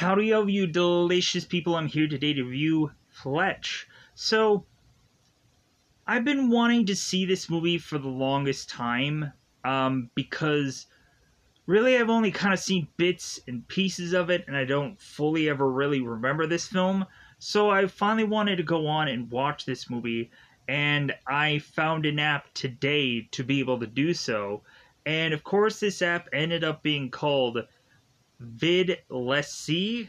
Howdy of you delicious people, I'm here today to review Fletch. So, I've been wanting to see this movie for the longest time, because really I've only kind of seen bits and pieces of it, and I don't fully ever really remember this film. So I finally wanted to go on and watch this movie, and I found an app today to be able to do so. And of course this app ended up being called Vidlessy.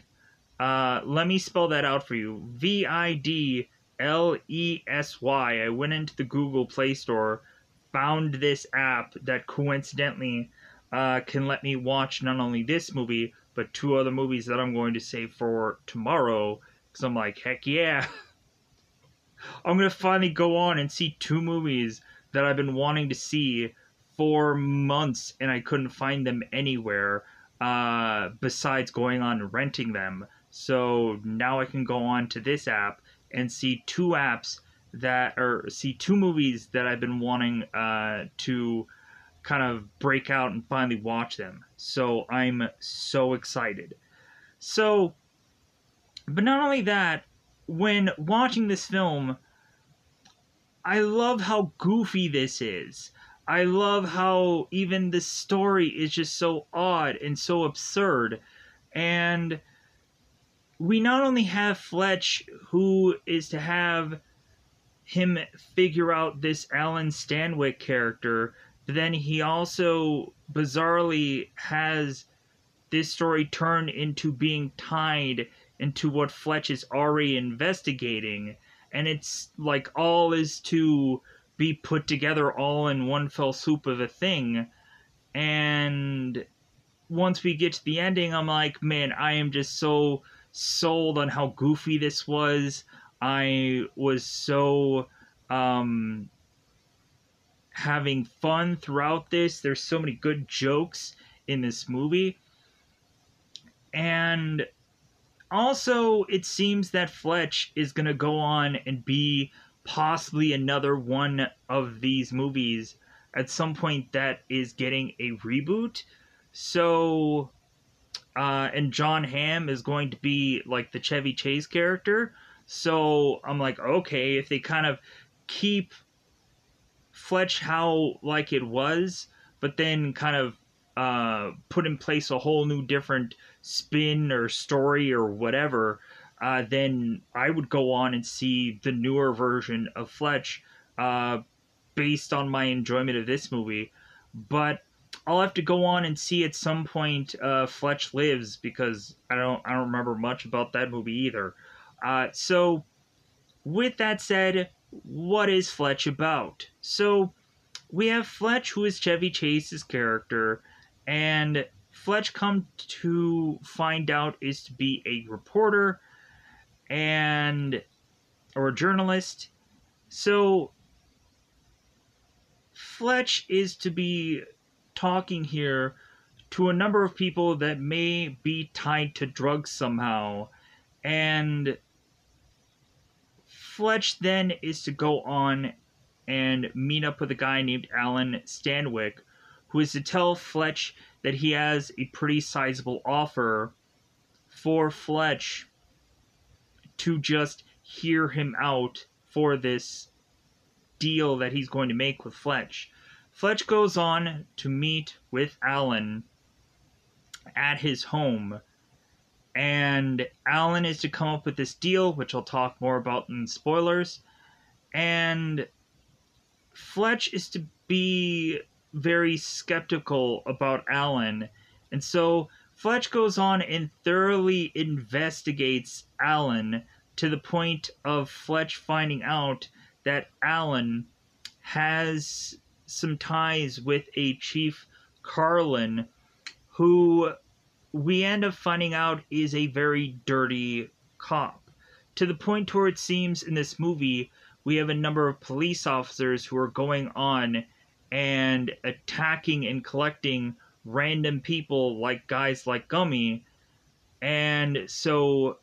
Let me spell that out for you. Vidlessy. I went into the Google Play Store, found this app that coincidentally can let me watch not only this movie, but two other movies that I'm going to save for tomorrow. Because I'm like, heck yeah. I'm going to finally go on and see two movies that I've been wanting to see for months, and I couldn't find them anywhere besides going on and renting them. So now I can go on to this app and see two movies that I've been wanting to kind of break out and finally watch them. So I'm so excited. So, but not only that, when watching this film, I love how goofy this is. I love how even the story is just so odd and so absurd. And we not only have Fletch, who is to have him figure out this Alan Stanwyck character, but then he also bizarrely has this story turned into being tied into what Fletch is already investigating, and it's like all is to be put together all in one fell swoop of a thing. And once we get to the ending, I'm like, man, I am just so sold on how goofy this was. I was so having fun throughout this. There's so many good jokes in this movie. And also, it seems that Fletch is going to go on and be possibly another one of these movies at some point that is getting a reboot. So, and John Hamm is going to be like the Chevy Chase character. So I'm like, okay, if they kind of keep Fletch how like it was, but then kind of put in place a whole new different spin or story or whatever, then I would go on and see the newer version of Fletch based on my enjoyment of this movie. But I'll have to go on and see at some point Fletch Lives, because I don't remember much about that movie either. So with that said, what is Fletch about? So we have Fletch, who is Chevy Chase's character, and Fletch, come to find out, is to be a reporter or a journalist. So Fletch is to be talking here to a number of people that may be tied to drugs somehow, and Fletch then is to go on and meet up with a guy named Alan Stanwyck, who is to tell Fletch that he has a pretty sizable offer for Fletch to just hear him out for this deal that he's going to make with Fletch. Fletch goes on to meet with Alan at his home, and Alan is to come up with this deal, which I'll talk more about in spoilers, and Fletch is to be very skeptical about Alan, and so Fletch goes on and thoroughly investigates Alan to the point of Fletch finding out that Alan has some ties with a Chief Carlin, who we end up finding out is a very dirty cop. To the point where it seems in this movie we have a number of police officers who are going on and attacking and collecting random people like guys like Gummy. And so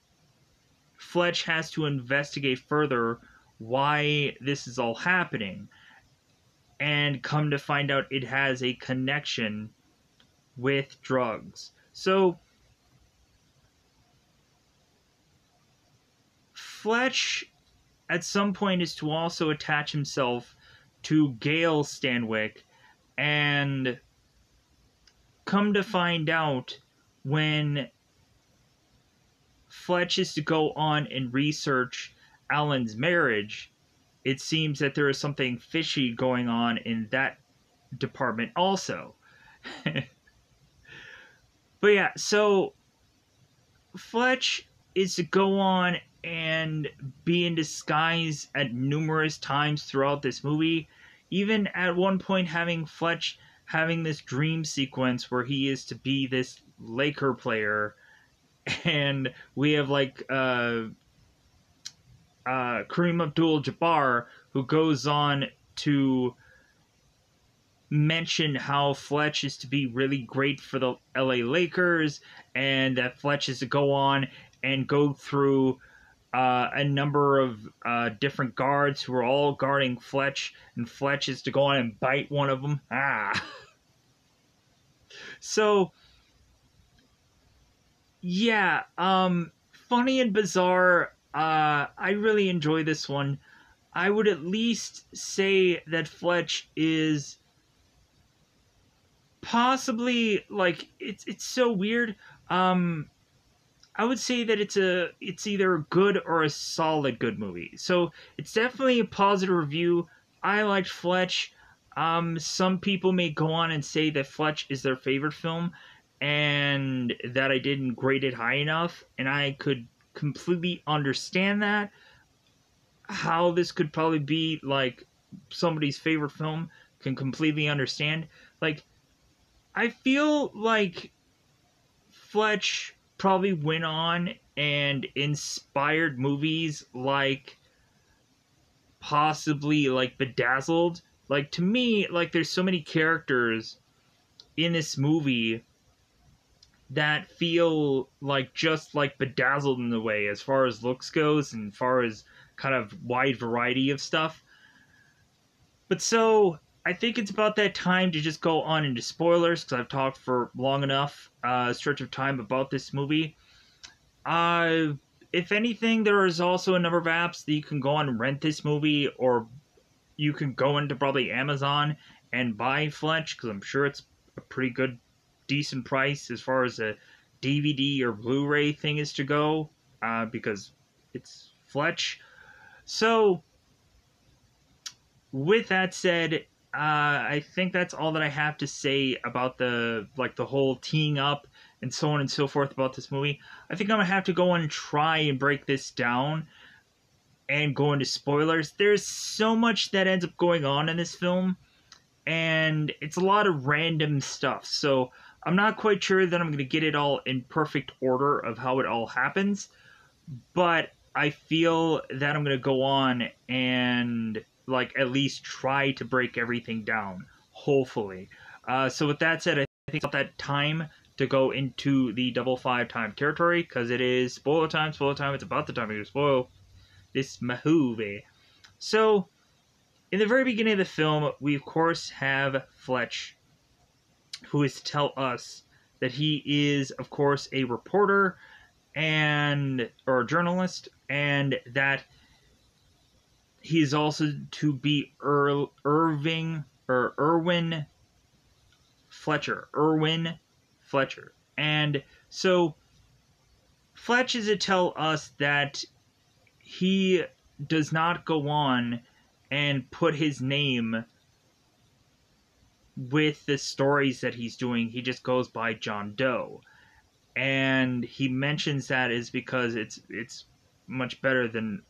Fletch has to investigate further why this is all happening, and come to find out it has a connection with drugs. So Fletch at some point is to also attach himself to Gale Stanwyck, and come to find out, when Fletch is to go on and research Alan's marriage, it seems that there is something fishy going on in that department also. But yeah, so Fletch is to go on and be in disguise at numerous times throughout this movie. Even at one point Fletch having this dream sequence where he is to be this Laker player, and we have like Kareem Abdul-Jabbar, who goes on to mention how Fletch is to be really great for the LA Lakers, and that Fletch is to go on and go through a number of different guards who are all guarding Fletch, and Fletch is to go on and bite one of them. So, yeah, funny and bizarre. I really enjoy this one. I would at least say that Fletch is possibly, like, it's so weird. I would say that it's either a good or a solid good movie. So it's definitely a positive review. I liked Fletch. Some people may go on and say that Fletch is their favorite film, and that I didn't grade it high enough, and I could completely understand that. How this could probably be like somebody's favorite film, can completely understand. Like, I feel like Fletch probably went on and inspired movies like possibly like Bedazzled. Like, to me, like, there's so many characters in this movie that feel like just like Bedazzled in a way, as far as looks goes and far as kind of wide variety of stuff. But so I think it's about that time to just go on into spoilers, because I've talked for long enough stretch of time about this movie. If anything, there is also a number of apps that you can go on and rent this movie, or you can go into probably Amazon and buy Fletch, because I'm sure it's a pretty good, decent price as far as a DVD or Blu-ray thing is to go, because it's Fletch. So, with that said, I think that's all that I have to say about the whole teeing up and so on and so forth about this movie. I think I'm gonna have to go and try and break this down and go into spoilers. There's so much that ends up going on in this film, and it's a lot of random stuff. So I'm not quite sure that I'm gonna get it all in perfect order of how it all happens, but I feel that I'm gonna go on and like at least try to break everything down, hopefully. So with that said, I think it's about that time to go into the double five time territory, because it is spoiler time. It's about the time to spoil this movie. So in the very beginning of the film, we of course have Fletch, who is to tell us that he is of course a reporter or a journalist, and that he's also to be Erwin Fletcher. And so Fletch is to tell us that he does not go on and put his name with the stories that he's doing. He just goes by John Doe. And he mentions that is because it's much better than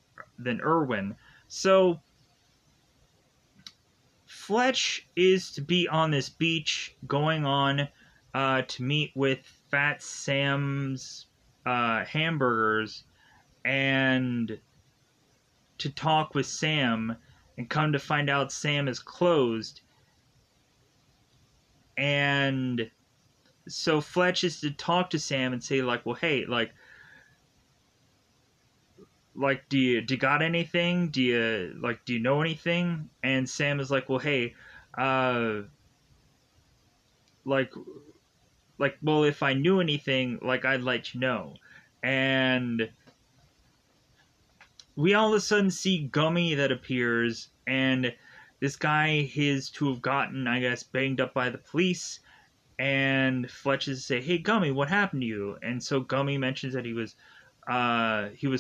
Irwin. So Fletch is to be on this beach, going on to meet with Fat Sam's hamburgers, and to talk with Sam, and come to find out Sam is closed. And so Fletch is to talk to Sam and say, like, well, hey, like do you got anything? Do you know anything? And Sam is like, well, hey, like well, if I knew anything, like, I'd let you know. And we all of a sudden see Gummy that appears, and this guy is to have gotten, I guess, banged up by the police. And Fletch is to say, "Hey, Gummy, what happened to you?" And so Gummy mentions that he was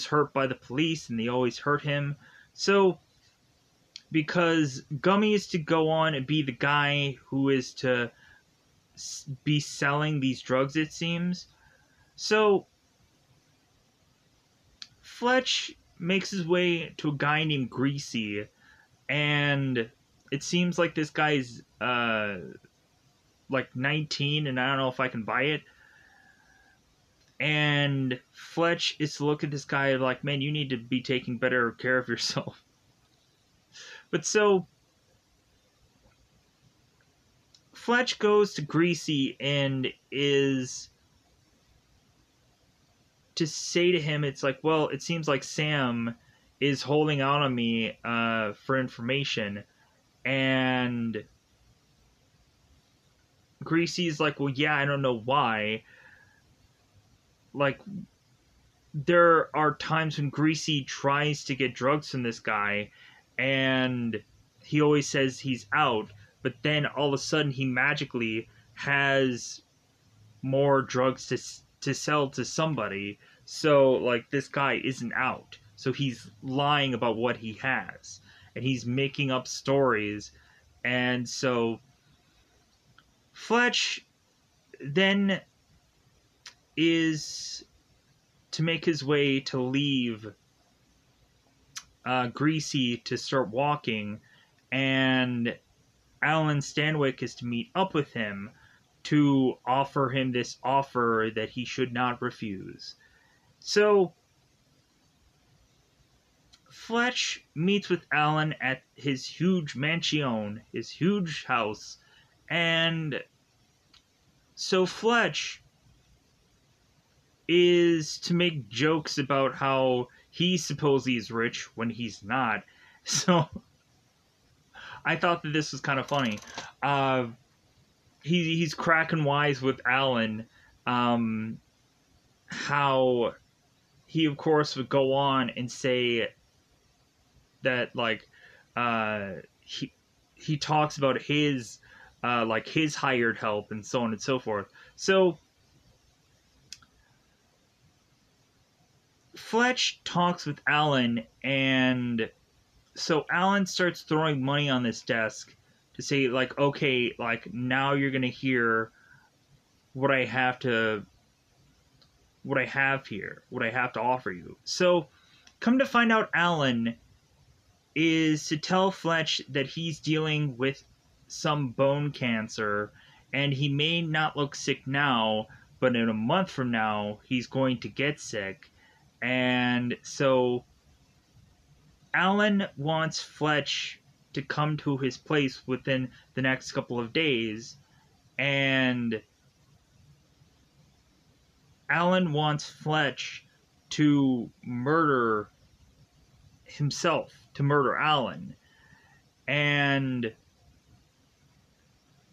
hurt by the police, and they always hurt him. So because Gummy is to go on and be the guy who is to be selling these drugs, it seems. So Fletch makes his way to a guy named Greasy, and it seems like this guy's like 19, and I don't know if I can buy it. And Fletch is to look at this guy like, man, you need to be taking better care of yourself. But so Fletch goes to Greasy and is to say to him, it's like, well, it seems like Sam is holding out on me for information. And Greasy's like, well, yeah, I don't know why. Like, there are times when Greasy tries to get drugs from this guy, and he always says he's out, but then all of a sudden he magically has more drugs to sell to somebody. So, like, this guy isn't out. So he's lying about what he has, and he's making up stories. And so Fletch then is to make his way to leave Greasy to start walking, and Alan Stanwyck is to meet up with him to offer him this offer that he should not refuse. So Fletch meets with Alan at his huge mansion, his huge house, and so Fletch is to make jokes about how he supposedly is rich when he's not. So I thought that this was kind of funny. He's cracking wise with Alan, how he of course would go on and say that like he talks about his like his hired help and so on and so forth. So Fletch talks with Alan, and so Alan starts throwing money on this desk to say, like, okay, like, now you're gonna hear what I have here, what I have to offer you. So, come to find out, Alan is to tell Fletch that he's dealing with some bone cancer, and he may not look sick now, but in a month from now, he's going to get sick. And so Alan wants Fletch to come to his place within the next couple of days, and Alan wants Fletch to murder himself, to murder Alan. And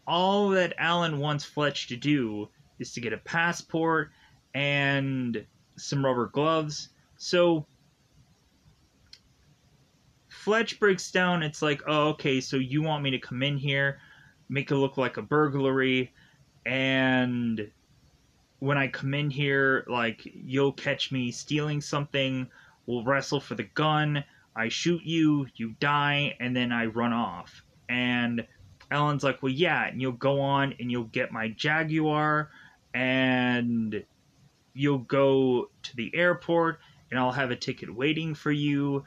all that Alan wants Fletch to do is to get a passport and some rubber gloves. So Fletch breaks down. It's like, oh, okay, so you want me to come in here, make it look like a burglary, and when I come in here, like, you'll catch me stealing something, we'll wrestle for the gun, I shoot you, you die, and then I run off. And Alan's like, well, yeah, and you'll go on and you'll get my Jaguar, and you'll go to the airport, and I'll have a ticket waiting for you,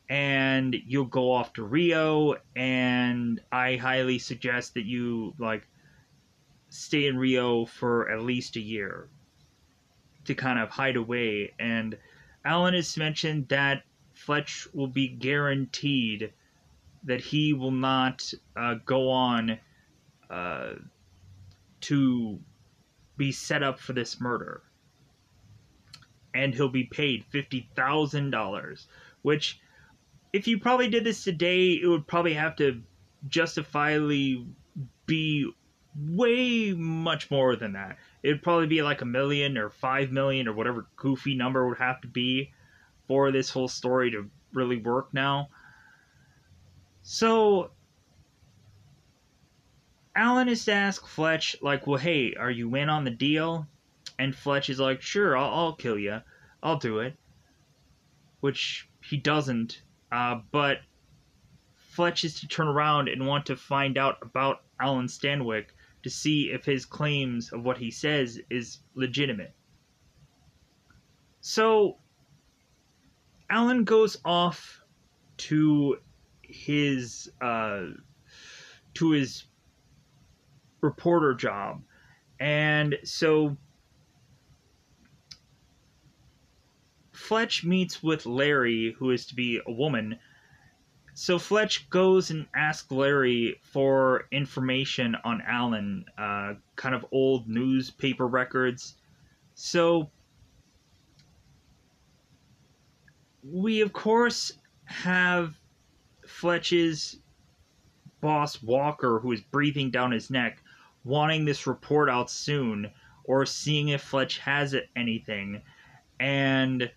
and you'll go off to Rio, and I highly suggest that you, like, stay in Rio for at least a year to kind of hide away. And Alan has mentioned that Fletch will be guaranteed that he will not go on to be set up for this murder. And he'll be paid $50,000, which, if you probably did this today, it would probably have to justifiably be way much more than that. It'd probably be like $1 million or $5 million or whatever goofy number would have to be for this whole story to really work now. So Alan is to ask Fletch, like, well, hey, are you in on the deal? And Fletch is like, sure, I'll kill you. I'll do it. Which he doesn't. But Fletch is to turn around and want to find out about Alan Stanwyck to see if his claims of what he says is legitimate. So Alan goes off to his reporter job, and so Fletch meets with Larry, who is to be a woman. So Fletch goes and asks Larry for information on Alan, kind of old newspaper records. So we, of course, have Fletch's boss, Walker, who is breathing down his neck, wanting this report out soon, or seeing if Fletch has anything. And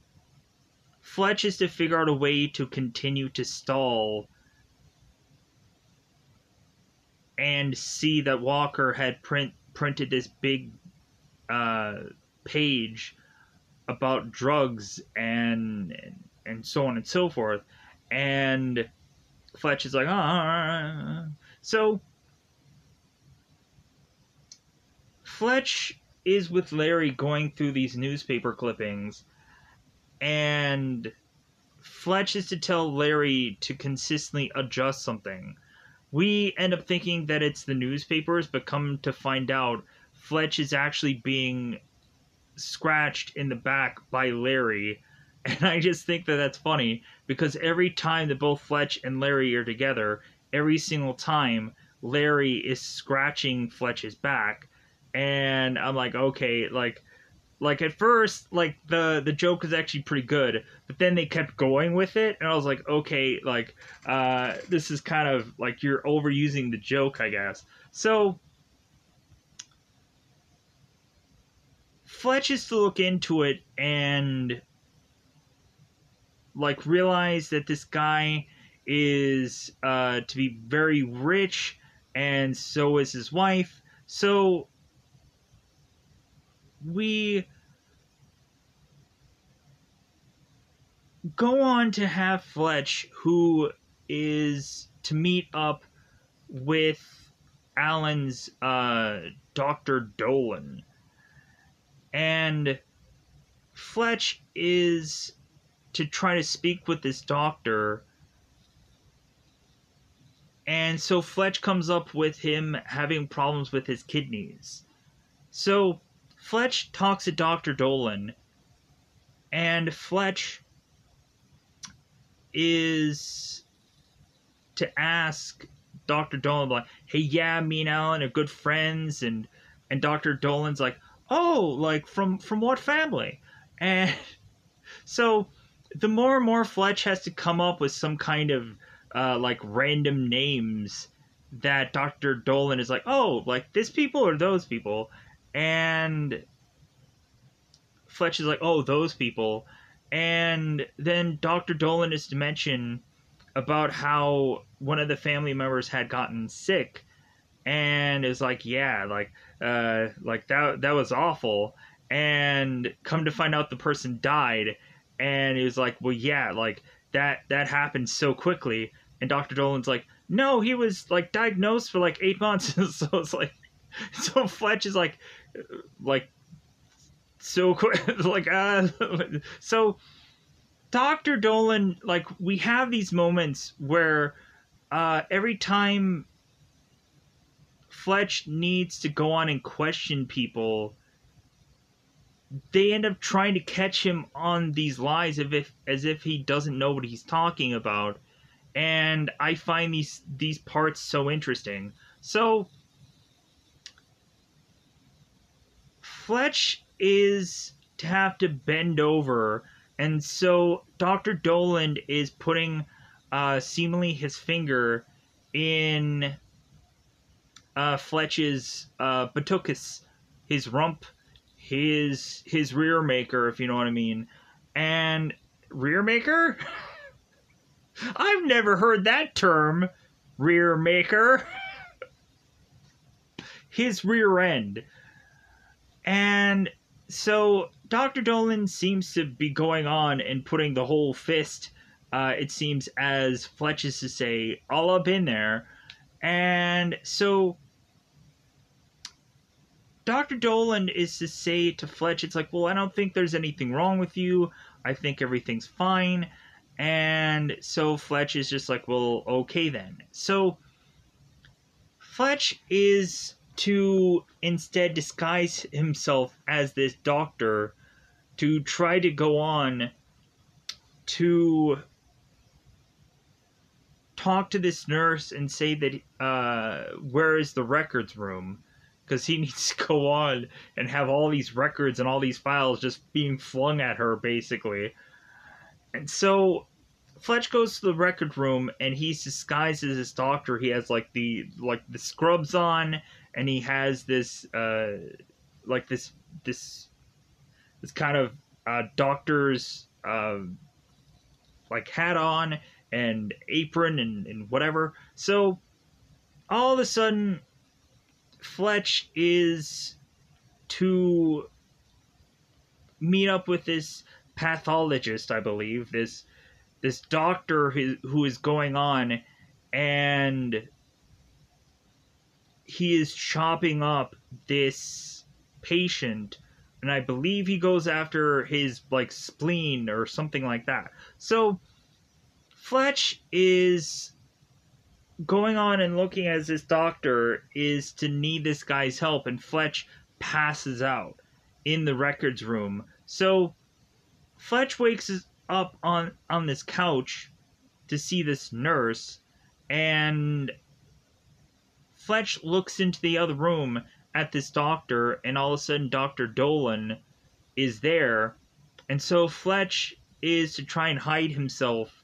Fletch is to figure out a way to continue to stall and see that Walker had printed this big page about drugs and so on and so forth. And Fletch is like, ah. So Fletch is with Larry going through these newspaper clippings, and Fletch is to tell Larry to consistently adjust something. We end up thinking that it's the newspapers, but come to find out, Fletch is actually being scratched in the back by Larry. And I just think that that's funny, because every time that both Fletch and Larry are together, every single time, Larry is scratching Fletch's back. And I'm like, okay, like at first, like the joke was actually pretty good, but then they kept going with it, and I was like, okay, like this is kind of like you're overusing the joke, I guess. So Fletch is to look into it and like realize that this guy is to be very rich, and so is his wife. So we go on to have Fletch, who is to meet up with Alan's Dr. Dolan. And Fletch is to try to speak with this doctor. And so Fletch comes up with him having problems with his kidneys. So Fletch talks to Dr. Dolan, and Fletch is to ask Dr. Dolan, like, hey, yeah, me and Alan are good friends, and Dr. Dolan's like, oh, like, from what family? And so the more and more Fletch has to come up with some kind of like random names that Dr. Dolan is like, oh, like this people or those people? And Fletch is like, oh, those people. And then Dr. Dolan is to mention about how one of the family members had gotten sick, and is like, yeah, like that was awful. And come to find out the person died, and he was like, well, yeah, like that happened so quickly. And Dr. Dolan's like, no, he was like diagnosed for like 8 months. So it's like, so Fletch is like so quick, like so Dr. Dolan, like, we have these moments where every time Fletch needs to go on and question people, they end up trying to catch him on these lies as if he doesn't know what he's talking about. And I find these parts so interesting. So Fletch is to have to bend over, and so Dr. Dolan is putting seemingly his finger in Fletch's buttock, his rump, his rear maker, if you know what I mean. And rear maker? I've never heard that term, rear maker. His rear end. And so Dr. Dolan seems to be going on and putting the whole fist, it seems, as Fletch is to say, all up in there. And so Dr. Dolan is to say to Fletch, it's like, well, I don't think there's anything wrong with you. I think everything's fine. And so Fletch is just like, well, okay then. So Fletch is to instead disguise himself as this doctor to try to go on to talk to this nurse and say that where is the records room, because he needs to go on and have all these records and all these files just being flung at her basically. And so Fletch goes to the record room and he's disguised as this doctor. He has like the scrubs on, and he has this this kind of doctor's like hat on and apron and whatever. So all of a sudden Fletch is to meet up with this pathologist, I believe, this doctor who is going on, and he is chopping up this patient, and I believe he goes after his like spleen or something like that. So Fletch is going on and looking as this doctor is to need this guy's help, and Fletch passes out in the records room. So Fletch wakes up on this couch to see this nurse, and Fletch looks into the other room at this doctor, and all of a sudden Dr. Dolan is there. And so Fletch is to try and hide himself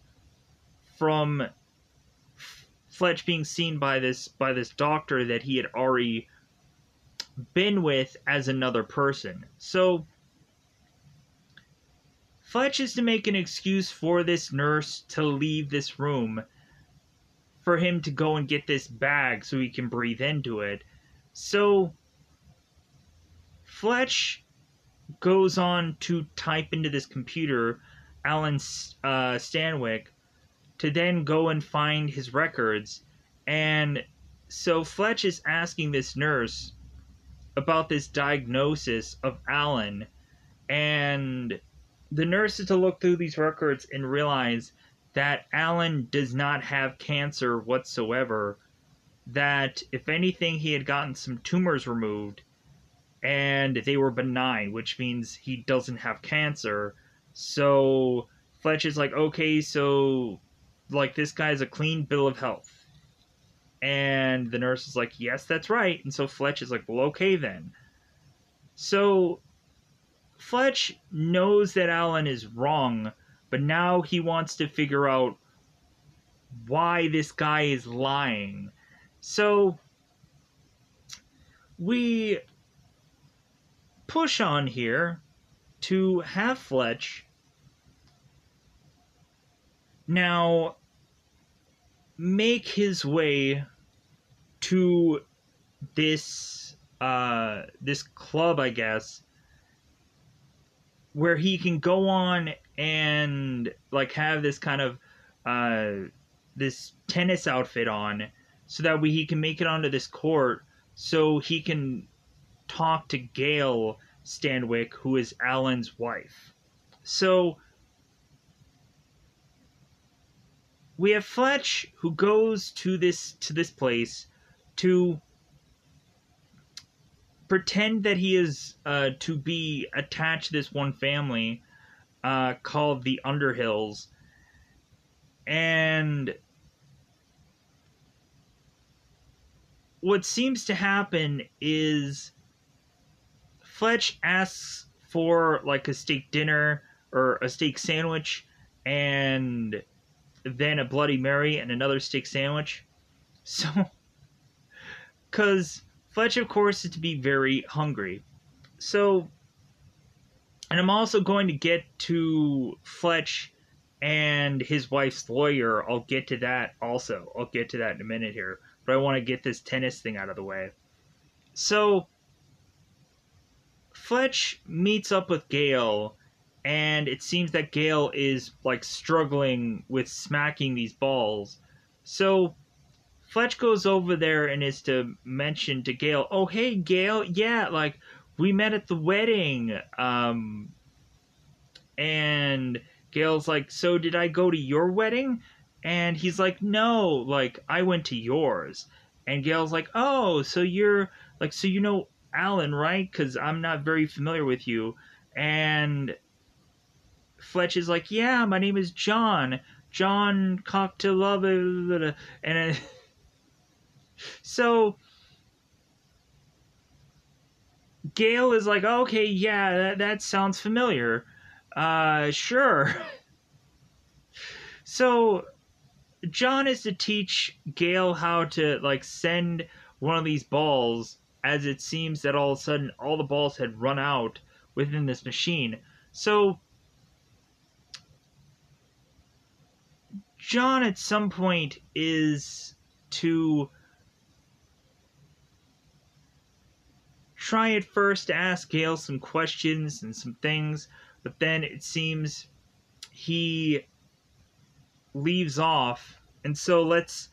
from Fletch being seen by this doctor that he had already been with as another person. So Fletch is to make an excuse for this nurse to leave this room, for him to go and get this bag so he can breathe into it. So Fletch goes on to type into this computer Alan Stanwyck to then go and find his records. And so Fletch is asking this nurse about this diagnosis of Alan, and the nurse is to look through these records and realize that Alan does not have cancer whatsoever, that if anything he had gotten some tumors removed and they were benign, which means he doesn't have cancer. So Fletch is like, okay, so like this guy's a clean bill of health. And the nurse is like, yes, that's right. And so Fletch is like, well, okay then. So Fletch knows that Alan is wrong, but now he wants to figure out why this guy is lying. So we push on here to have Fletch now make his way to this this club, I guess, where he can go on and like have this kind of this tennis outfit on, so that way he can make it onto this court, so he can talk to Gail Stanwyck, who is Alan's wife. So we have Fletch who goes to this place to pretend that he is to be attached to this one family called the Underhills. And what seems to happen is Fletch asks for like a steak dinner or a steak sandwich, and then a Bloody Mary and another steak sandwich. So, because Fletch, of course, is to be very hungry. So, and I'm also going to get to Fletch and his wife's lawyer. I'll get to that also. I'll get to that in a minute here. But I want to get this tennis thing out of the way. So, Fletch meets up with Gale, and it seems that Gale is like struggling with smacking these balls. So, Fletch goes over there and is to mention to Gale, "Oh, hey, Gale, yeah, like, we met at the wedding." And Gale's like, "So did I go to your wedding?" And he's like, "No, like, I went to yours." And Gale's like, "Oh, so you're, like, so you know Alan, right? Because I'm not very familiar with you." And Fletch is like, "Yeah, my name is John. John Cocktail." And so Gale is like, "Okay, yeah, that sounds familiar. Sure." So John is to teach Gale how to like send one of these balls, as it seems that all of a sudden all the balls had run out within this machine. So John at some point is to try at first to ask Gale some questions and some things, but then it seems he leaves off. And so let's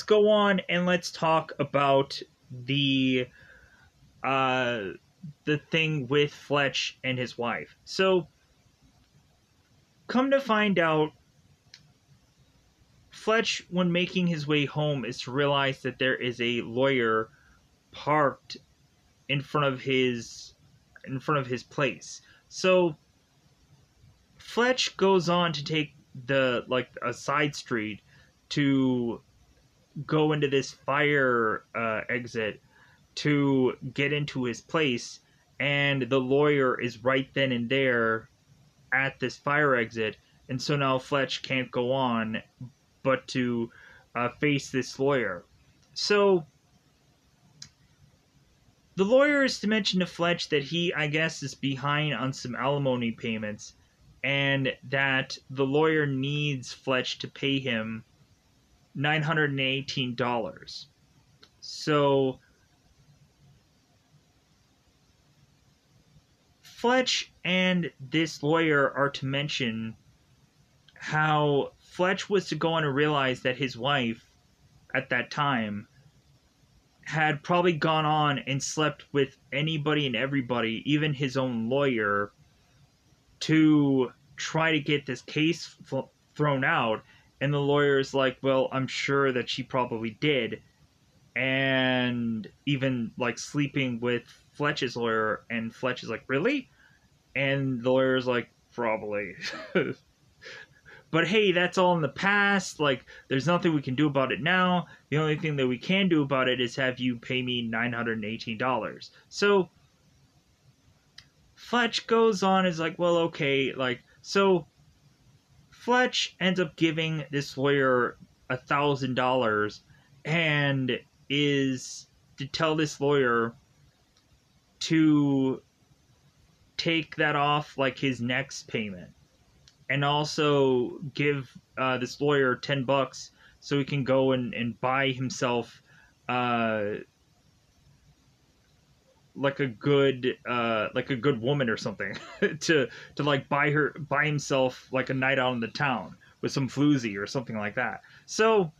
go on and let's talk about the uh the thing with Fletch and his wife. So come to find out, Fletch, when making his way home, is to realize that there is a lawyer parked in front of his place. So Fletch goes on to take the like a side street to go into this fire exit to get into his place, and the lawyer is right then and there at this fire exit, and so now Fletch can't go on but to face this lawyer. So the lawyer is to mention to Fletch that he, I guess, is behind on some alimony payments, and that the lawyer needs Fletch to pay him $918. So Fletch and this lawyer are to mention how Fletch was to go on and realize that his wife, at that time, had probably gone on and slept with anybody and everybody, even his own lawyer, to try to get this case thrown out. And the lawyer's like, "Well, I'm sure that she probably did." And even like sleeping with Fletch's lawyer, and Fletch is like, "Really?" And the lawyer's like, "Probably." But hey, that's all in the past. Like, there's nothing we can do about it now. The only thing that we can do about it is have you pay me $918. So Fletch goes on, is like, "Well, okay." Like, so Fletch ends up giving this lawyer $1,000, and is to tell this lawyer to take that off like his next payment, and also give this lawyer $10 so he can go and buy himself uh, like a good woman or something to like buy himself like a night out in the town with some floozy or something like that. So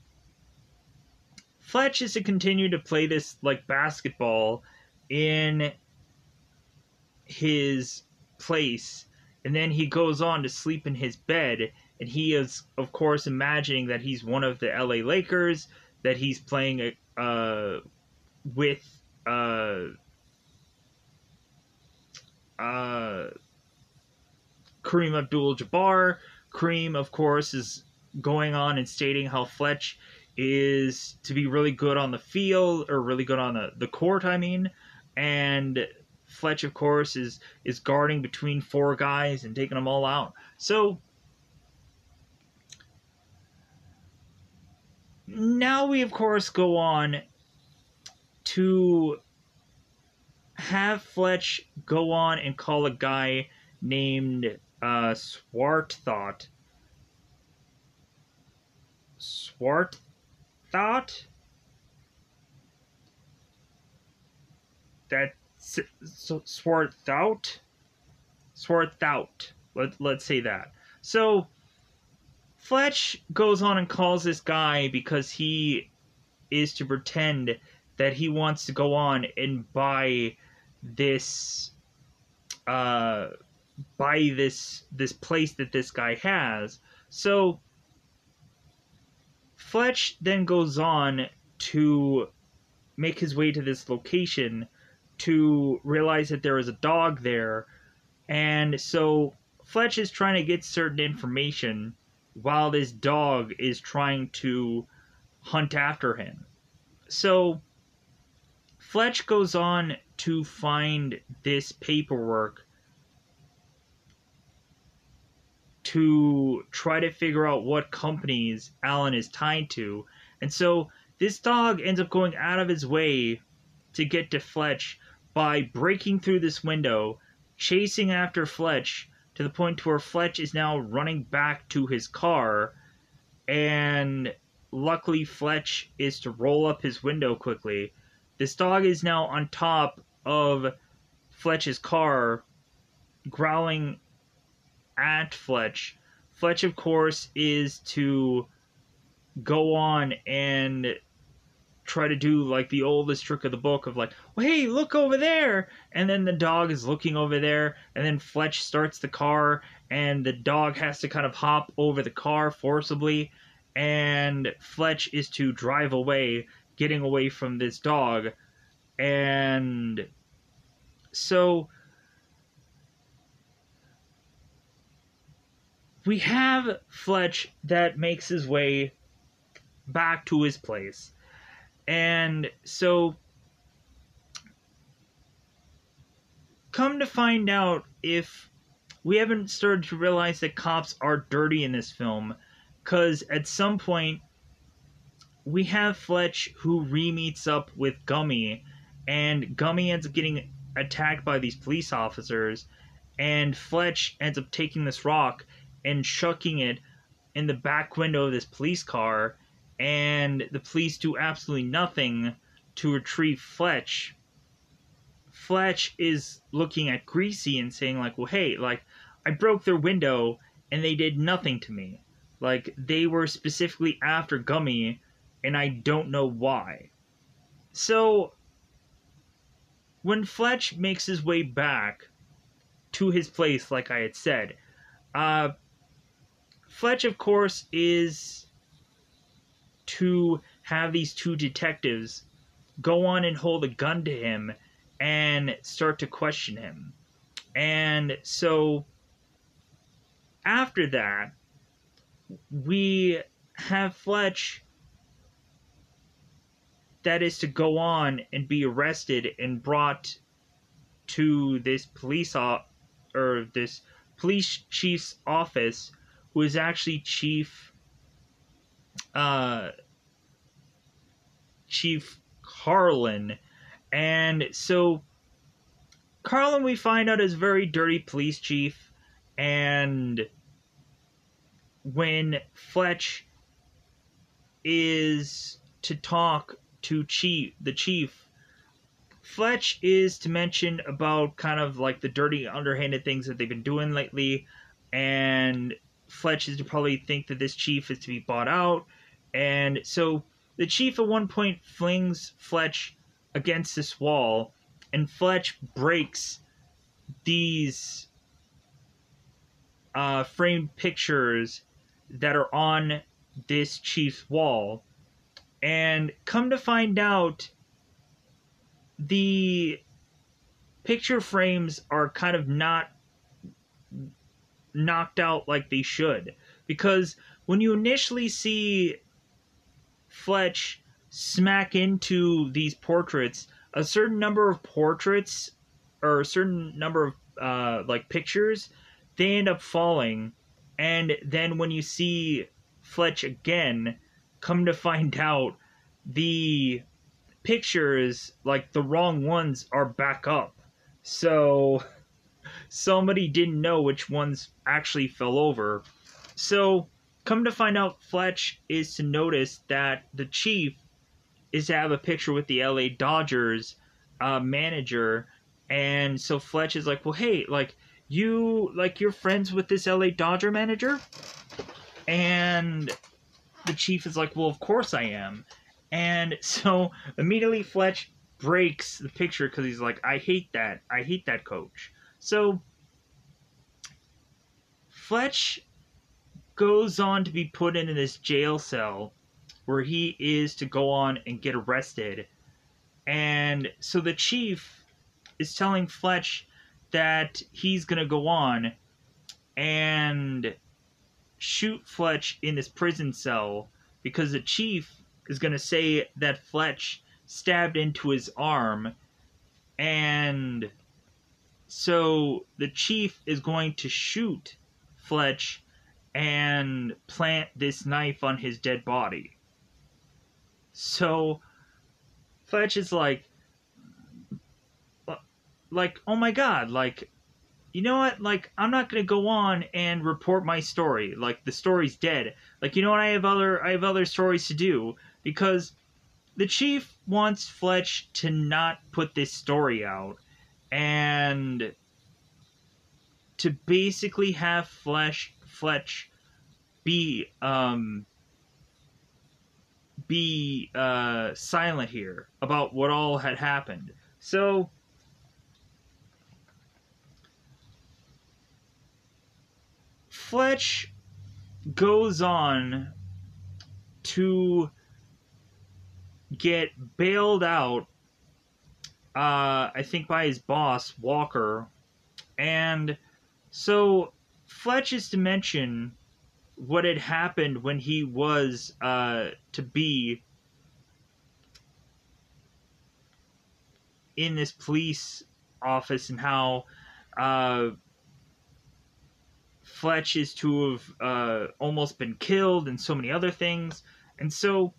Fletch is to continue to play this like basketball in his place, and then he goes on to sleep in his bed, and he is of course imagining that he's one of the LA Lakers, that he's playing with uh, Kareem Abdul-Jabbar. Kareem, of course, is going on and stating how Fletch is to be really good on the field, or really good on the court, I mean. And Fletch, of course, is guarding between four guys and taking them all out. So now we, of course, go on to have Fletch go on and call a guy named Swarthought Swarthout. That's Swarthout. Swarthout. Let's say that. So Fletch goes on and calls this guy because he is to pretend that he wants to go on and this uh this place that this guy has. So Fletch then goes on to make his way to this location to realize that there is a dog there, and so Fletch is trying to get certain information while this dog is trying to hunt after him. So Fletch goes on to find this paperwork to try to figure out what companies Alan is tied to. And so this dog ends up going out of his way to get to Fletch by breaking through this window, chasing after Fletch to the point where Fletch is now running back to his car, and luckily Fletch is to roll up his window quickly. This dog is now on top of Fletch's car, growling at Fletch. Fletch, of course, is to go on and try to do like the oldest trick of the book of like, well, hey, look over there, and then the dog is looking over there, and then Fletch starts the car, and the dog has to kind of hop over the car forcibly, and Fletch is to drive away, getting away from this dog. And so we have Fletch that makes his way back to his place. And so, come to find out, if we haven't started to realize that cops are dirty in this film, because at some point, we have Fletch who re-meets up with Gummy, and Gummy ends up getting attacked by these police officers, and Fletch ends up taking this rock and chucking it in the back window of this police car, and the police do absolutely nothing to retrieve Fletch. Fletch is looking at Greasy and saying like, well, hey, like, I broke their window and they did nothing to me. Like, they were specifically after Gummy and I don't know why. So when Fletch makes his way back to his place, like I had said, Fletch, of course, is to have these two detectives go on and hold a gun to him and start to question him. And so after that, we have Fletch that is to go on and be arrested and brought to this police chief's office, who is actually Chief Carlin. And so Carlin, we find out, is a very dirty police chief, and when Fletch is to talk to the chief, Fletch is to mention about kind of like the dirty, underhanded things that they've been doing lately, and Fletch is to probably think that this chief is to be bought out. And so the chief at one point flings Fletch against this wall, and Fletch breaks these framed pictures that are on this chief's wall. And come to find out, the picture frames are kind of not knocked out like they should. Because when you initially see Fletch smack into these portraits, a certain number of portraits, or a certain number of like pictures, they end up falling. And then when you see Fletch again, come to find out, the pictures, like the wrong ones, are back up. So somebody didn't know which ones actually fell over. So Come to find out, Fletch is to notice that the chief is to have a picture with the LA Dodgers manager, and so Fletch is like, well, hey, like you're friends with this LA Dodger manager, and the chief is like, well, of course I am, and so immediately Fletch breaks the picture because he's like, I hate that coach. So Fletch goes on to be put into this jail cell where he is to go on and get arrested. And so the chief is telling Fletch that he's going to go on and shoot Fletch in this prison cell because the chief is going to say that Fletch stabbed into his arm. And so the chief is going to shoot Fletch and plant this knife on his dead body. So Fletch is like, oh my god, like, you know what? Like, I'm not gonna go on and report my story. Like, the story's dead. Like, you know what? I have other stories to do because the chief wants Fletch to not put this story out and to basically have Fletch be silent here about what all had happened. So Fletch goes on to get bailed out, I think by his boss, Walker. And so Fletch is to mention what had happened when he was to be in this police office and how Fletch is to have almost been killed and so many other things. And so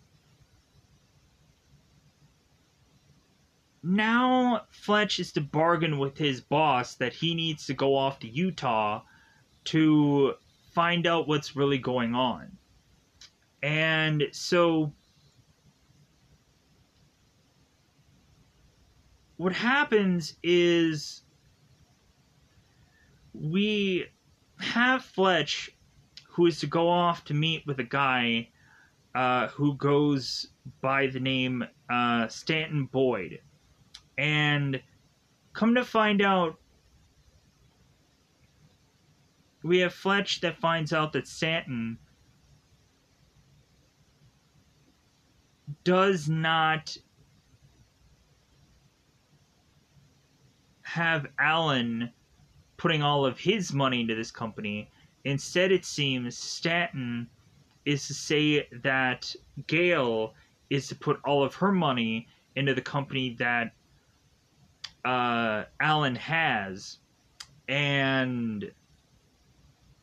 now Fletch is to bargain with his boss that he needs to go off to Utah to find out what's really going on. And so what happens is we have Fletch, who is to go off to meet with a guy who goes by the name Stanton Boyd. And come to find out, we have Fletch that finds out that Stanton does not have Alan putting all of his money into this company. Instead, it seems Stanton is to say that Gail is to put all of her money into the company that Alan has, and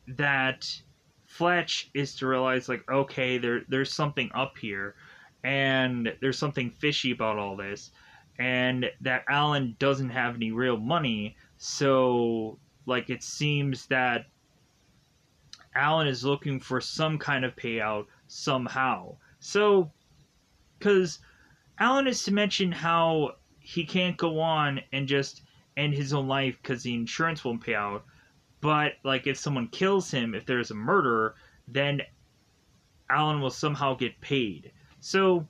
that Fletch is to realize, like, okay, there's something up here, and there's something fishy about all this, and that Alan doesn't have any real money, so, like, it seems that Alan is looking for some kind of payout somehow. So, because Alan is to mention how he can't go on and just end his own life because the insurance won't pay out, but, like, if someone kills him, if there's a murder, then Alan will somehow get paid. So,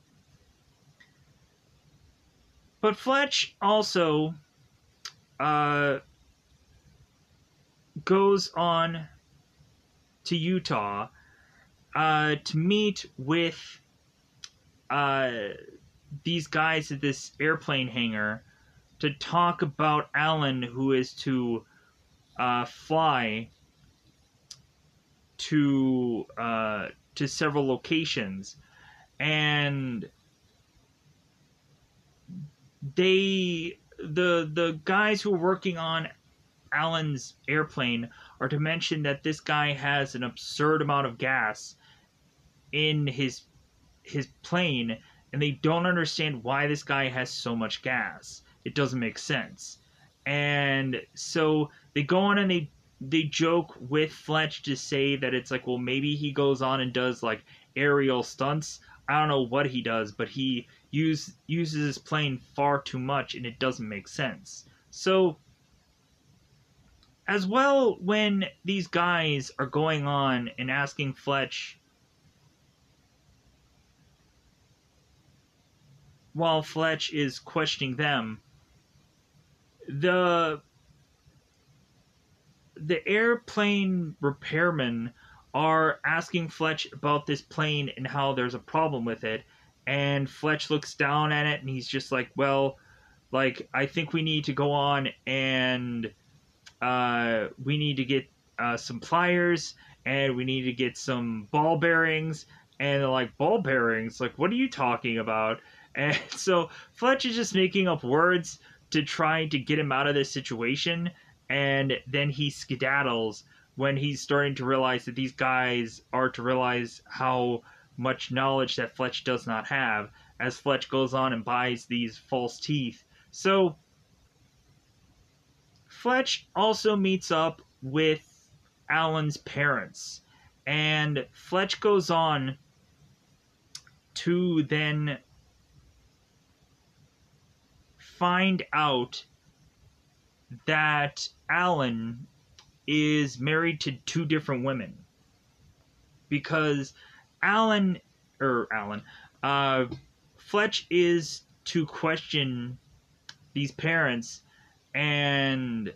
but Fletch also goes on to Utah to meet with these guys at this airplane hangar to talk about Alan, who is to fly to several locations, and the guys who are working on Alan's airplane are to mention that this guy has an absurd amount of gas in his plane, and they don't understand why this guy has so much gas. It doesn't make sense. And so they go on and they they joke with Fletch to say that it's like, well, maybe he goes on and does like aerial stunts. I don't know what he does, but he uses his plane far too much, and it doesn't make sense. So, as well, when these guys are going on and asking Fletch, while Fletch is questioning them, the airplane repairmen are asking Fletch about this plane and how there's a problem with it. And Fletch looks down at it and he's just like, well, like, I think we need to go on and we need to get some pliers and we need to get some ball bearings. And they're like, ball bearings? Like, what are you talking about? And so Fletch is just making up words to try to get him out of this situation. And then he skedaddles when he's starting to realize that these guys are to realize how much knowledge that Fletch does not have, as Fletch goes on and buys these false teeth. So Fletch also meets up with Alan's parents, and Fletch goes on to then find out that Alan is married to two different women, because Fletch is to question these parents and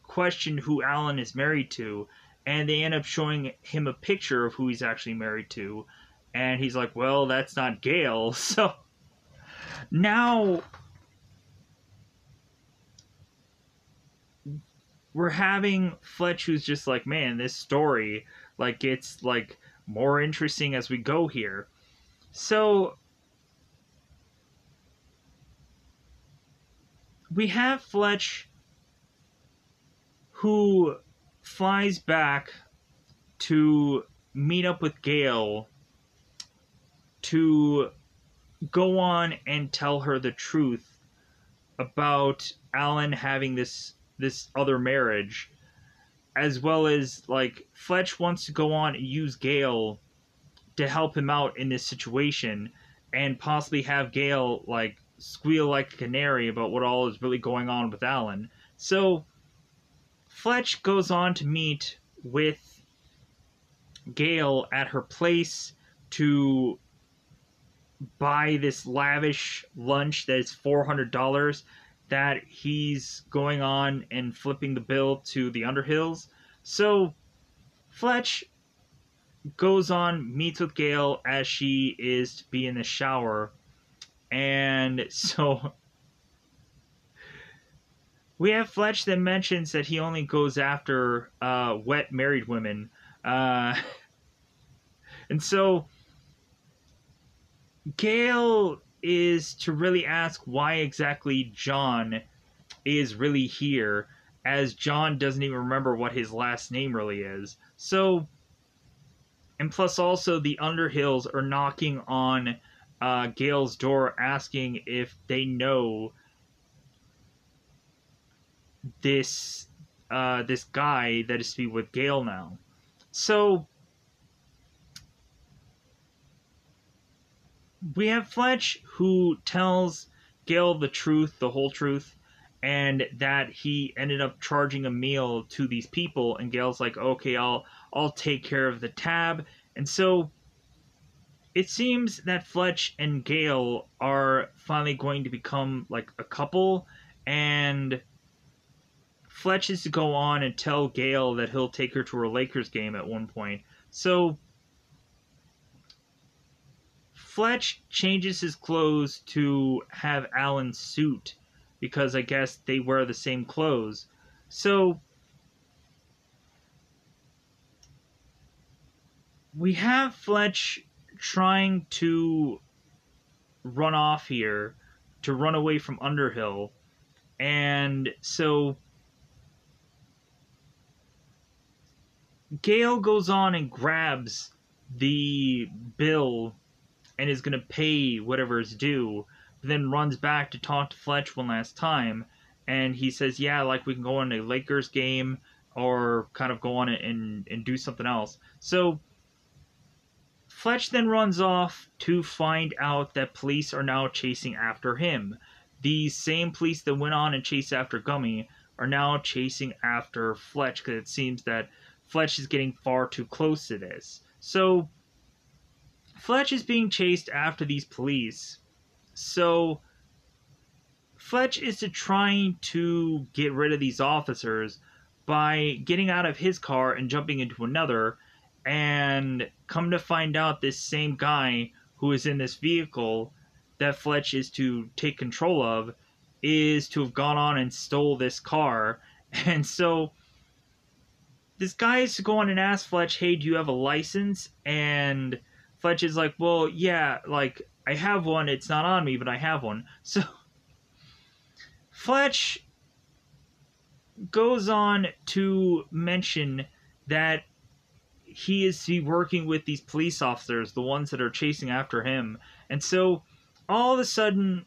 question who Alan is married to, and they end up showing him a picture of who he's actually married to, and he's like, well, that's not Gail. So now we're having Fletch, who's just like, man, this story, like, gets like more interesting as we go here. So we have Fletch, who flies back to meet up with Gail to go on and tell her the truth about Alan having this other marriage, as well as, like, Fletch wants to go on and use Gail to help him out in this situation and possibly have Gail, like, squeal like a canary about what all is really going on with Alan. So Fletch goes on to meet with Gail at her place to buy this lavish lunch that is $400 that he's going on and flipping the bill to the Underhills. So Fletch goes on, meets with Gail as she is to be in the shower, and so we have Fletch that mentions that he only goes after wet married women, and so Gail is to really ask why exactly John is really here, as John doesn't even remember what his last name really is. So, and plus also the Underhills are knocking on Gail's door asking if they know this guy that is to be with Gail now. So we have Fletch, who tells Gail the truth, the whole truth, and that he ended up charging a meal to these people, and Gail's like, okay, I'll take care of the tab. And so it seems that Fletch and Gail are finally going to become like a couple, and Fletch is to go on and tell Gail that he'll take her to a Lakers game at one point. So Fletch changes his clothes to have Alan's suit, because I guess they wear the same clothes. So we have Fletch trying to run off here, to run away from Underhill. And so Gail goes on and grabs the bill and is going to pay whatever is due, then runs back to talk to Fletch one last time, and he says, yeah, like, we can go on a Lakers game, or kind of go on and do something else. So Fletch then runs off to find out that police are now chasing after him. These same police that went on and chased after Gummy are now chasing after Fletch because it seems that Fletch is getting far too close to this. So Fletch is being chased after these police. So Fletch is trying to get rid of these officers by getting out of his car and jumping into another, and come to find out this same guy who is in this vehicle that Fletch is to take control of is to have gone on and stole this car. And so this guy is to go on and ask Fletch, hey, do you have a license? And Fletch is like, well, yeah, like, I have one. It's not on me, but I have one. So Fletch goes on to mention that he is to be working with these police officers, the ones that are chasing after him. And so all of a sudden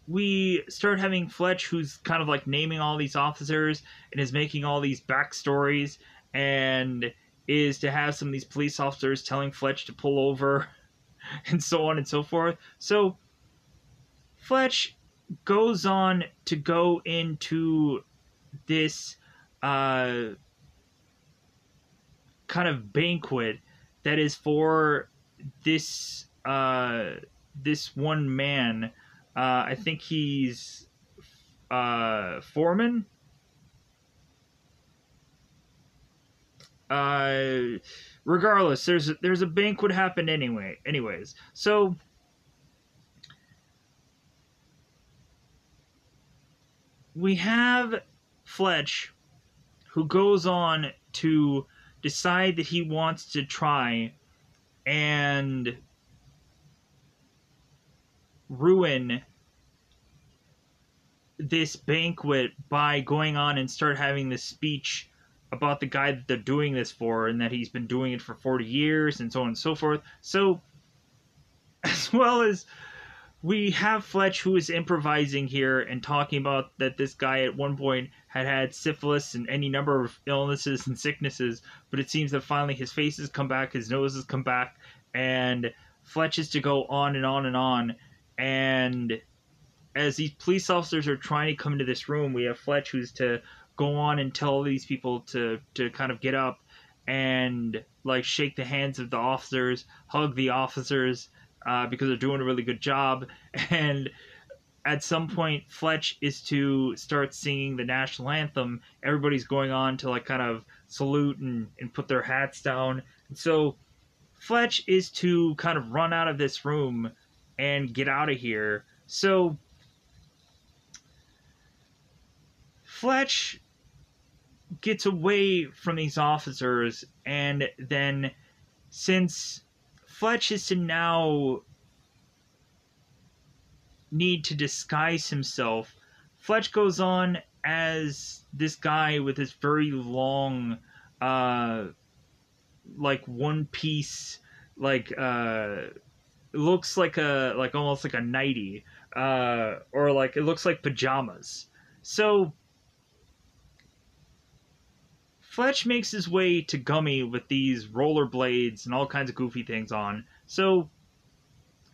we start having Fletch, who's kind of like naming all these officers and is making all these backstories, and is to have some of these police officers telling Fletch to pull over and so on and so forth. So Fletch goes on to go into this kind of banquet that is for this this one man. I think he's foreman. Regardless, there's a banquet happen anyways. So we have Fletch, who goes on to decide that he wants to try and ruin this banquet by going on and start having this speech about the guy that they're doing this for, and that he's been doing it for 40 years and so on and so forth. So, as well as we have Fletch, who is improvising here and talking about that this guy at one point had syphilis and any number of illnesses and sicknesses, but it seems that finally his face has come back, his nose has come back, and Fletch is to go on and on and on. And as these police officers are trying to come into this room, we have Fletch, who's to go on and tell these people to kind of get up and like shake the hands of the officers, hug the officers, because they're doing a really good job. And at some point, Fletch is to start singing the national anthem. Everybody's going on to like kind of salute and put their hats down. And so Fletch is to kind of run out of this room and get out of here. So Fletch gets away from these officers, and then since Fletch is to now need to disguise himself, Fletch goes on as this guy with this very long like one piece, like it looks like almost like a nightie, or like it looks like pajamas. So Fletch makes his way to Gummy with these rollerblades and all kinds of goofy things on. So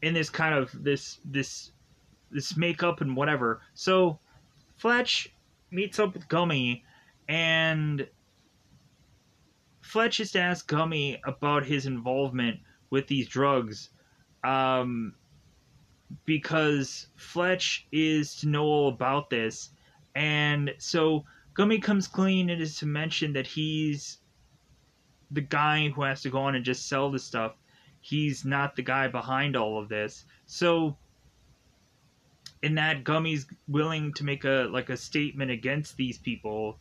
in this kind of this makeup and whatever. So Fletch meets up with Gummy, and Fletch is to ask Gummy about his involvement with these drugs, because Fletch is to know all about this. And so Gummy comes clean and is to mention that he's the guy who has to go on and just sell the stuff. He's not the guy behind all of this. So in that, Gummy's willing to make a statement against these people.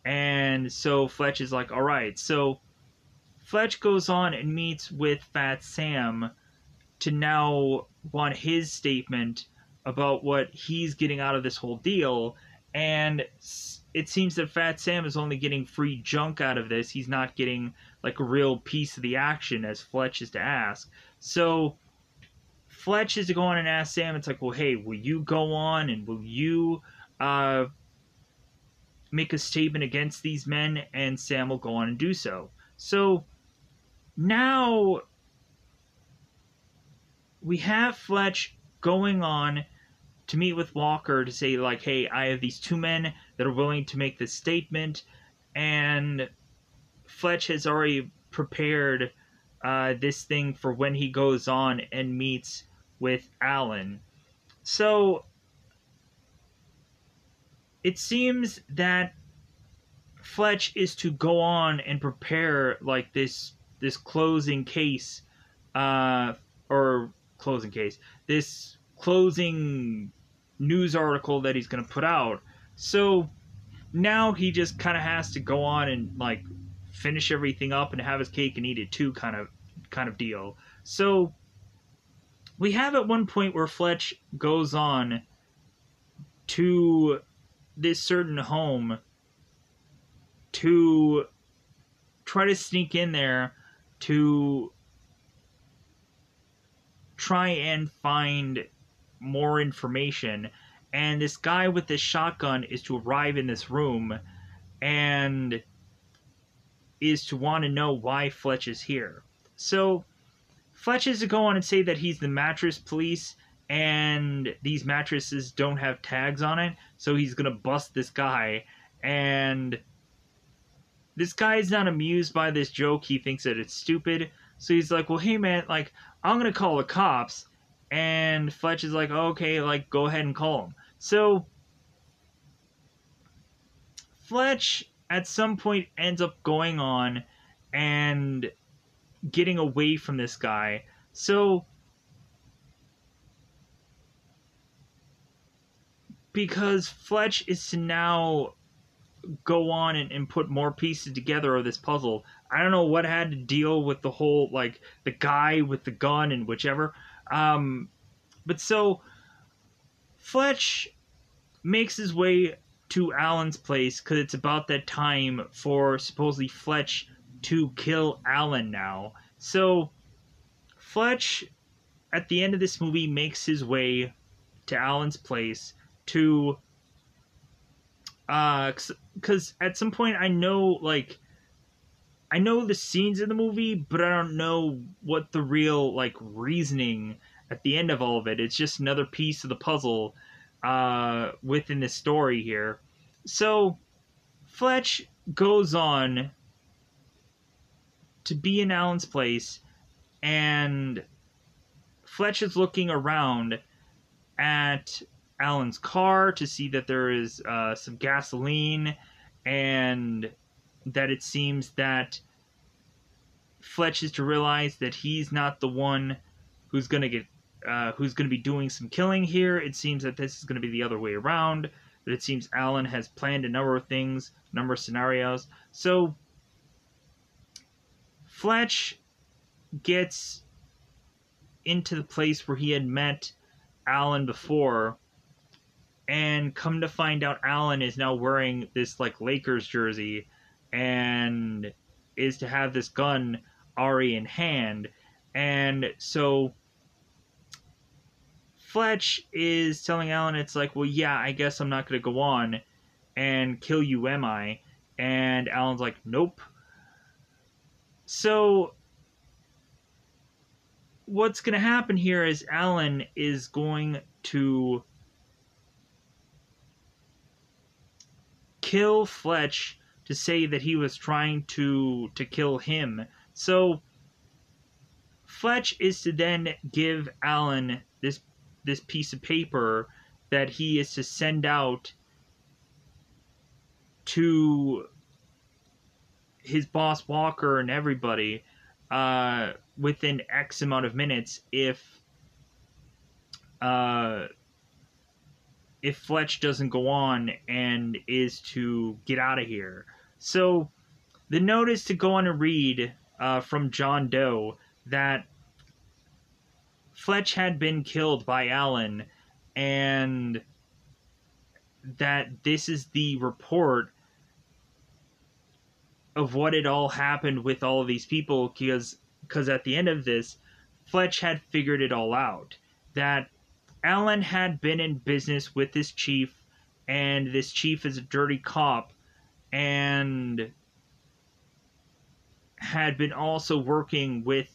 And so Fletch is like, all right. So Fletch goes on and meets with Fat Sam to now want his statement about what he's getting out of this whole deal. And it seems that Fat Sam is only getting free junk out of this. He's not getting like a real piece of the action, as Fletch is to ask. So Fletch is to go on and ask Sam. It's like, well, hey, will you go on and will you make a statement against these men, and Sam will go on and do so. So now we have Fletch going on to meet with Walker to say, like, hey, I have these two men that are willing to make this statement, and Fletch has already prepared this thing for when he goes on and meets with Alan. So it seems that Fletch is to go on and prepare like this closing case, or closing case, this closing news article that he's going to put out. So now he just kind of has to go on and like finish everything up and have his cake and eat it too, kind of deal. So we have at one point where Fletch goes on to this certain home to try to sneak in there to try and find more information. And this guy with this shotgun is to arrive in this room and is to want to know why Fletch is here. So Fletch is to go on and say that he's the mattress police, and these mattresses don't have tags on it, so he's gonna bust this guy. And this guy's not amused by this joke. He thinks that it's stupid. So he's like, well, hey, man, like, I'm going to call the cops. And Fletch is like, okay, like, go ahead and call them. So Fletch, at some point, ends up going on and getting away from this guy. So because Fletch is to now go on and put more pieces together of this puzzle. I don't know what had to deal with the whole, like, the guy with the gun and whichever. But so Fletch makes his way to Alan's place because it's about that time for supposedly Fletch to kill Alan now. So Fletch, at the end of this movie, makes his way to Alan's place to because at some point I know the scenes in the movie, but I don't know what the real like reasoning at the end of all of it. It's just another piece of the puzzle within the story here. So Fletch goes on to be in Alan's place, and Fletch is looking around at Alan's car to see that there is some gasoline, and that it seems that Fletch is to realize that he's not the one who's gonna be doing some killing here. It seems that this is gonna be the other way around. That it seems Alan has planned a number of things, a number of scenarios. So Fletch gets into the place where he had met Alan before, and come to find out Alan is now wearing this like Lakers jersey and is to have this gun already in hand. And so Fletch is telling Alan, it's like, well, yeah, I guess I'm not going to go on and kill you, am I? And Alan's like, nope. So what's going to happen here is Alan is going to kill Fletch to say that he was trying to kill him. So Fletch is to then give Alan this piece of paper that he is to send out to his boss Walker and everybody within X amount of minutes if Fletch doesn't go on and is to get out of here. So the note is to go on and read from John Doe that Fletch had been killed by Alan, and that this is the report of what had all happened with all of these people, because at the end of this, Fletch had figured it all out. That Alan had been in business with this chief, and this chief is a dirty cop and had been also working with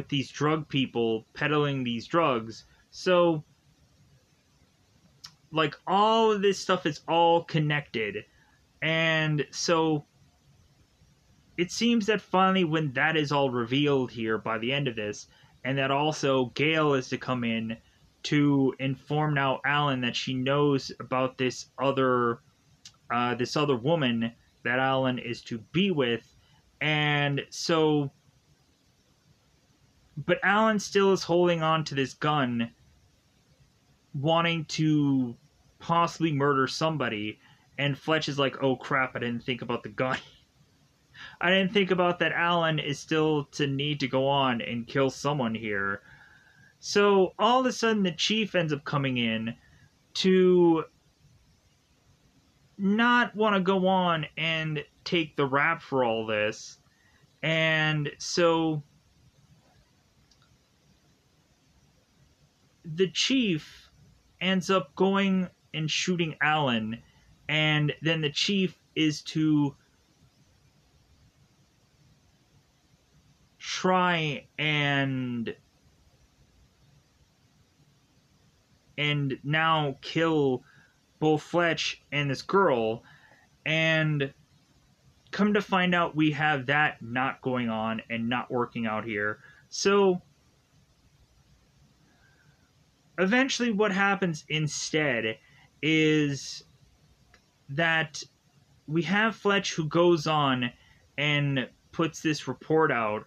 these drug people peddling these drugs. So like all of this stuff is all connected. And so it seems that finally, when that is all revealed here by the end of this, and that also Gail is to come in to inform now Alan that she knows about this other woman that Alan is to be with, and so, but Alan still is holding on to this gun, wanting to possibly murder somebody, and Fletch is like, "Oh crap! I didn't think about the gun." I didn't think about that Alan is still to need to go on and kill someone here. So all of a sudden the chief ends up coming in to not want to go on and take the rap for all this. And so the chief ends up going and shooting Alan, and then the chief is to try and now kill both Fletch and this girl, and come to find out we have that not going on and not working out here. So eventually what happens instead is that we have Fletch who goes on and puts this report out,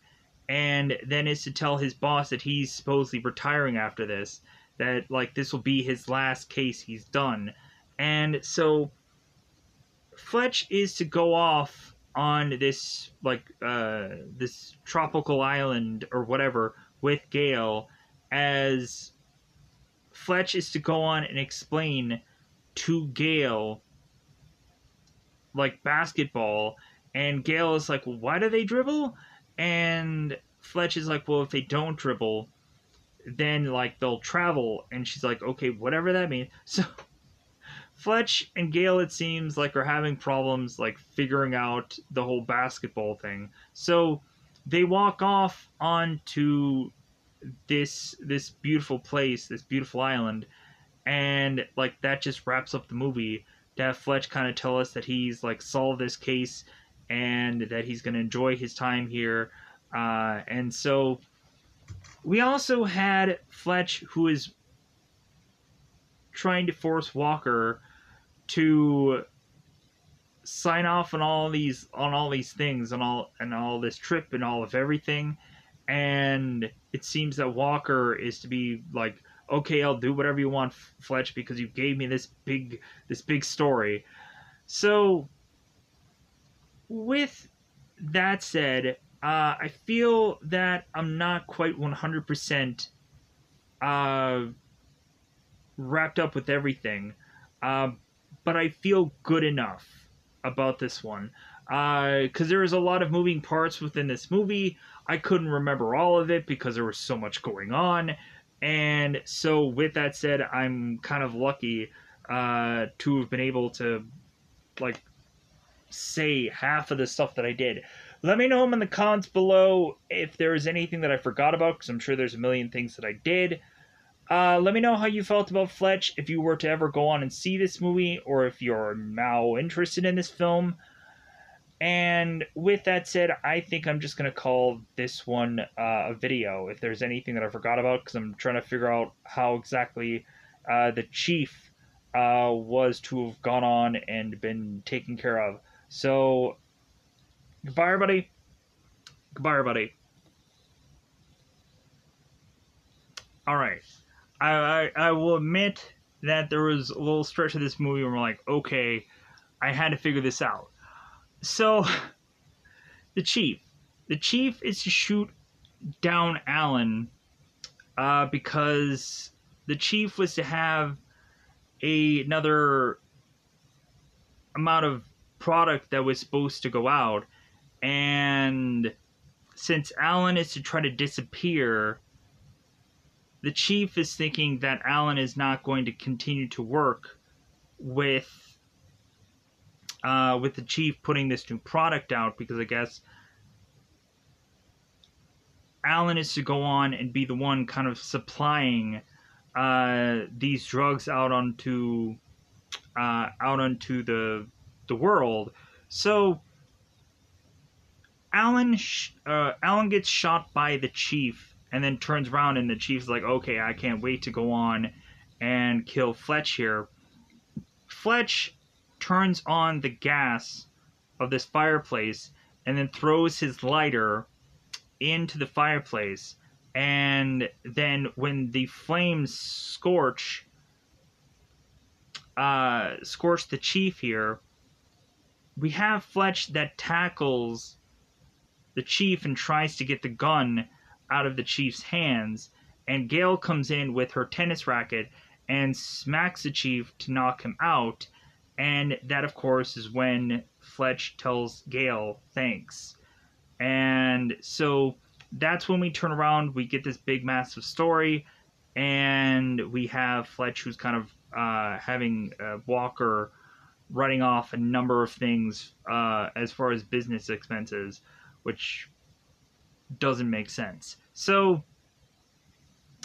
and then is to tell his boss that he's supposedly retiring after this, that like this will be his last case he's done. And so Fletch is to go off on this this tropical island or whatever with Gale, as Fletch is to go on and explain to Gale like basketball, and Gale is like, well, why do they dribble? And Fletch is like, well, if they don't dribble, then like they'll travel. And she's like, okay, whatever that means. So Fletch and Gale, it seems like, are having problems like figuring out the whole basketball thing. So they walk off onto this beautiful place, this beautiful island, and like that just wraps up the movie. To have Fletch kind of tell us that he's like solved this case and that he's going to enjoy his time here. And so we also had Fletch, who is trying to force Walker to sign off on all these things, on all this trip and all of everything. And it seems that Walker is to be like, okay, I'll do whatever you want, Fletch, because you gave me this big story. So with that said, I feel that I'm not quite 100% wrapped up with everything, but I feel good enough about this one, because there is a lot of moving parts within this movie. I couldn't remember all of it because there was so much going on. And so with that said, I'm kind of lucky to have been able to like say half of the stuff that I did. Let me know in the comments below if there is anything that I forgot about, because I'm sure there's a million things that I did. Let me know how you felt about Fletch, if you were to ever go on and see this movie, or if you're now interested in this film. And with that said, I think I'm just going to call this one a video, if there's anything that I forgot about, because I'm trying to figure out how exactly the chief was to have gone on and been taken care of. So, goodbye, everybody. Goodbye, everybody. Alright. I will admit that there was a little stretch of this movie where I'm like, okay, I had to figure this out. So, the chief is to shoot down Alan because the chief was to have another amount of product that was supposed to go out, and since Alan is to try to disappear, the chief is thinking that Alan is not going to continue to work with with the chief putting this new product out, because I guess Alan is to go on and be the one kind of supplying these drugs out onto the world. So Alan gets shot by the chief, and then turns around, and the chief's like, "Okay, I can't wait to go on and kill Fletch here." Fletch turns on the gas of this fireplace, and then throws his lighter into the fireplace. And then when the flames scorch the chief here, we have Fletch that tackles the chief and tries to get the gun out of the chief's hands, and Gale comes in with her tennis racket and smacks the chief to knock him out. And that, of course, is when Fletch tells Gale thanks. And so that's when we turn around, we get this big massive story, and we have Fletch, who's kind of having Walker writing off a number of things as far as business expenses, which doesn't make sense. So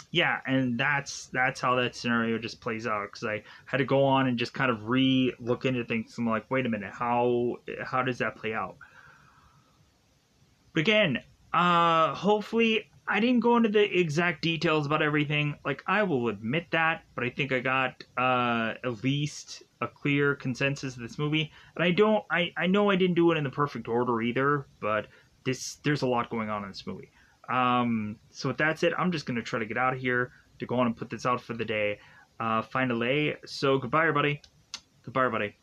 yeah, and that's how that scenario just plays out, because I had to go on and just kind of look into things. I'm like, wait a minute, how does that play out? But again, hopefully I didn't go into the exact details about everything. Like, I will admit that, but I think I got at least a clear consensus of this movie. And I know I didn't do it in the perfect order either, but there's a lot going on in this movie. So with that said, I'm just gonna try to get out of here to go on and put this out for the day. Finally, so goodbye, everybody. Goodbye, everybody.